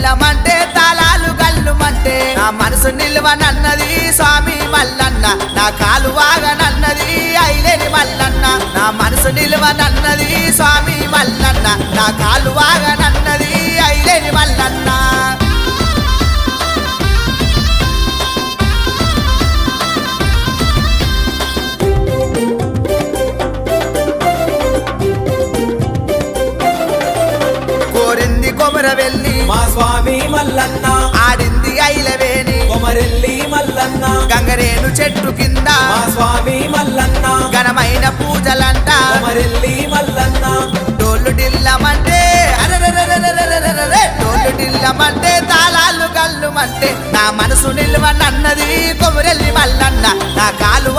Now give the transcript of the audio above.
దిల్లమంటే తాళాలు గల్లుమంటే నా మనసు నిల్వనన్నది స్వామి మల్లన్న నా కాలు వాగనన్నది ఐలేని మల్లన్న నా మనసు నిల్వనన్నది స్వామి మల్లన్న నా కాలు వాగనన్నది ఐలేని మల్లన్న కోరింది కొమరవెల్లి మా స్వామి మల్లన్న ఆడింది ఐలవేణి కొమరెల్లి మల్లన్న గంగరేను చెట్టు కింద మా స్వామి మల్లన్న ఘనమైన పూజలంట కొమరెల్లి మల్లన్న డోలు డిల్లమంటే అరెరెరెరెరెరెరెరెరెరె. డోలు డిల్లమంటే తాళాలు గల్లుమంటే నా మనసు నిల్వనన్నది కొమురెల్లి మల్లన్న నా కాలు